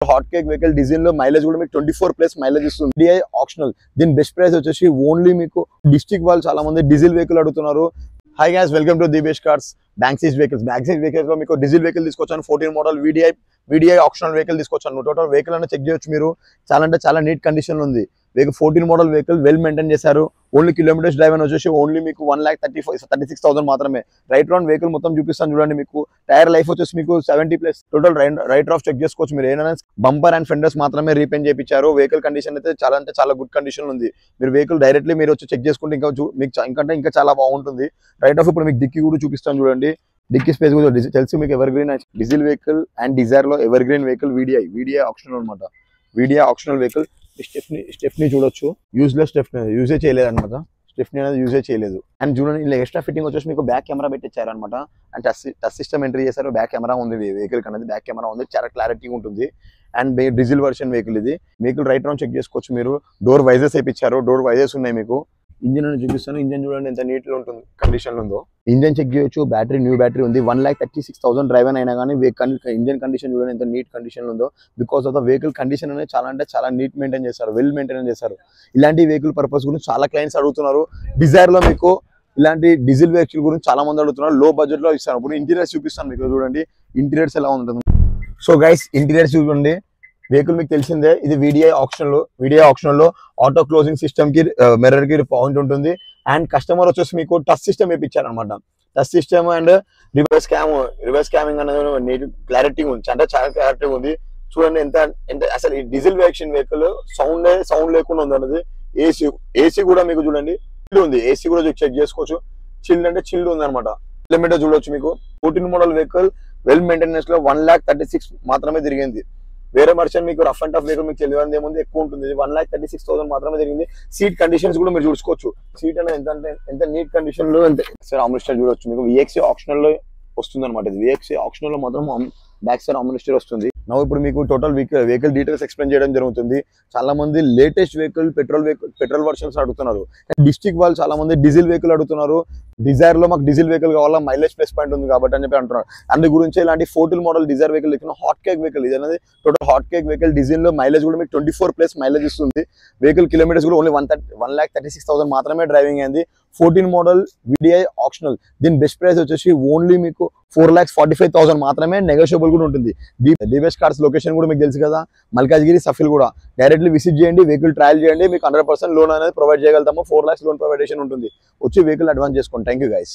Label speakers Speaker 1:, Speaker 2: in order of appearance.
Speaker 1: Hot cake vehicle diesel లో mileage కూడా మీకు 24+ మైలేజ్ ఇస్తుంది. DI optional. దీని బెస్ట్ ప్రైస్ వచ్చేసి ఓన్లీ మీకు డిస్ట్రిక్ట్ వాళ్ళు చాలా మంది డీజిల్ వెహికల్ అడుగుతున్నారు. Hi guys, welcome to the best cars Banksys vehicles. Banksys vehicles లో మీకు డీజిల్ వెహికల్ తీసుకొచ్చాను. 14 మోడల్ VDI ఆప్షనల్ వెహికల్ తీసుకొచ్చాను. టోటల్ వెహికల్ అన్న చెక్ చేయొచ్చు మీరు. చాలా అంటే చాలా నీట్ కండిషన్ లో ఉంది. 14 మోడల్ వెహికల్ వెల్ మెయింటైన్ చేశారు. ఓన్లీ కిలోమీటర్స్ డ్రైవ్ అని వచ్చేసి ఓన్లీ మీకు 1,36,000 మాత్రమే. రైట్ రౌండ్ వెహికల్ మొత్తం చూపిస్తాను చూడండి. మీకు టైర్ లైఫ్ వచ్చేసి మీకు 70+. టోటల్ రైట్ ఆఫ్ చెక్ చేసుకోవచ్చు మీరు. ఏదైనా బంపర్ అండ్ ఫెండర్స్ మాత్రమే రీపెయింట్ చేయించారు. వెహికల్ కండిషన్ అయితే చాలా అంటే చాలా గుడ్ కండిషన్ ఉంది. మీరు వెహికల్ డైరెక్ట్లీ మీరు వచ్చి చెక్ చేసుకుంటే మీకు ఇంకా చాలా బాగుంటుంది. రైట్ ఆఫ్ ఇప్పుడు మీకు డిక్కీ కూడా చూపిస్తాను చూడండి. డిక్కీ స్పేస్ కూడా తెలుసు మీకు. Evergreen diesel vehicle and Dzire లో evergreen vehicle VDI optional అనమాట. VDI optional vehicle. స్టెఫ్నీ చూడొచ్చు. యూజ్లెస్ స్టెఫ్నీ, యూజే చేయలేదు అనమాట. స్టెఫ్నీ అనేది యూజే చేయలేదు. అండ్ చూడండి ఇలా ఎక్స్ట్రా ఫిట్టింగ్ వచ్చేసి మీకు బ్యాక్ కెమెరా పెట్టించారు అనమాట. అండ్ టచ్ సిస్టమ్ ఎంట్రీ చేశారు. బ్యాక్ కెమెరా ఉంది వెహికల్ అనేది. బ్యాక్ కెమెరా ఉంది, చాలా క్లారిటీ ఉంటుంది. అండ్ డీజిల్ వర్షన్ వెహికల్ ఇది. వెహికల్ రైట్ రౌండ్ చెక్ చేసుకోవచ్చు మీరు. డోర్ వైజెస్ వేయించారు. డోర్ వైజెస్ ఉన్నాయి మీకు. ఇంజిన్ అని చూపిస్తాను. ఇంజిన్ చూడండి ఎంత నీట్ లో ఉంటుంది, కండిషన్ లో ఉందో. ఇంజిన్ చెక్ చేయొచ్చు. బ్యాటరీ న్యూ బ్యాటరీ ఉంది. 1,36,000 డ్రైవ్ అయినా కానీ ఇంజిన్ కండిషన్ చూడండి ఎంత నీట్ కండిషన్ లో ఉందో. Because of the vehicle condition అనేది చాలా అంటే చాలా నీట్ మెయింటైన్ చేస్తారు, వెల్ మెయింటైన్ చేస్తారు. ఇలాంటి వెహికల్ పర్పస్ గురించి చాలా క్లయింట్స్ అడుగుతున్నారు. డిజైర్ లో మీకు ఇలాంటి డీజిల్ వెహికల్ గురించి చాలా మంది అడుగుతున్నారు. లో బడ్జెట్ లో ఇస్తాను. ఇప్పుడు ఇంటీరియర్స్ చూపిస్తాను మీకు. చూడండి ఇంటీరియర్స్ ఎలా ఉంటుంది. సో గైస్, ఇంటీరియర్స్ చూడండి. వెహికల్ మీకు తెలిసిందే, ఇది VDI ఆప్షనల్ లో ఆటో క్లోజింగ్ సిస్టమ్ కి మిర్రర్ కి పాయింట్ ఉంటుంది. అండ్ కస్టమర్ వచ్చేసి మీకు టచ్ సిస్టమ్ వేయించారనమాట. Touch system and reverse camera అనేది క్లారిటీ ఉంది. అంటే చాలా క్లారిటీ ఉంది. చూడండి ఎంత అసలు ఈ డీజిల్ వెహికల్ సౌండ్ లేకుండా ఉంది అన్నది. ఏసీ కూడా మీకు చూడండి చిల్డ్ ఉంది. ఏసీ కూడా చెక్ చేసుకోవచ్చు. చిల్డ్ అంటే చిల్డ్ ఉంది అనమాట. కిలోమీటర్ చూడొచ్చు మీకు. 14 మోడల్ వెహికల్ వెల్ మెయింటెనెన్స్ లో 1,36,000 మాత్రమే తిరిగింది. వేరే మర్షన్ మీకు రఫ్ అండ్ టఫ్ వెహికల్ మీకు తెలియదు ఏముంది, ఎక్కువ ఉంటుంది. 1,36,000 మాత్రమే జరిగింది. సీట్ కండిషన్స్ కూడా మీరు చూసుకోవచ్చు. సీట్ అనేది ఎంత నీట్ కండిషన్ లో ఆమ్రెస్టర్ చూడొచ్చు మీకు. VXA ఆప్షనల్ లో వస్తుంది అనమాట. ఇది VXA ఆప్షనల్ లో మాత్రం బ్యాక్ సైడ్ ఆమ్రెస్టర్ వస్తుంది. ఇప్పుడు మీకు టోటల్ వెహికల్ డీటెయిల్స్ ఎక్స్ప్లెయిన్ చేయడం జరుగుతుంది. చాలా మంది లేటెస్ట్ పెట్రోల్ వర్షన్స్ అడుగుతున్నారు. డిస్ట్రిక్ట్ వాళ్ళు చాలా మంది డీజిల్ వెహికల్ అడుగుతున్నారు. డిజైర్ లో మాకు డీజిల్ వెహికల్ కావాలా, మైలేజ్ ప్లస్ పాయింట్ ఉంది కాబట్టి అని చెప్పి అంటున్నారు. అందు గురించి ఇలాంటి 14 model Dzire vehicle hot cake vehicle. ఇది అనేది total hot cake vehicle. Diesel లో మైలేజ్ కూడా మీకు 24+ మైలేజ్ ఇస్తుంది. వెహికల్ కిలోమీటర్స్ కూడా ఓన్లీ 1,36,000 మాత్రమే డ్రైవింగ్ అయింది. 14 మోడల్ VDI ఆప్షనల్. దీని బెస్ట్ ప్రైస్ వచ్చేసి ఓన్లీ మీకు 4,45,000 మాత్రమే. నెగోషియబుల్ కూడా ఉంటుంది. ది బెస్ట్ కార్స్ లొకేషన్ కూడా మీకు తెలుసు కదా, మల్కాజ్గిరి సఫిల్ కూడా. డైరెక్ట్లీ విజిట్ చేయండి, వెహికల్ ట్రయల్ చేయండి. మీకు 100% లోన్ అనేది ప్రొవైడ్ చేయగలుగుతాము. 4 lakhs లోన్ ప్రొవైడేషన్ ఉంటుంది. వచ్చి వెహికల్ అడ్వాన్స్ చేసుకోండి. Thank you guys.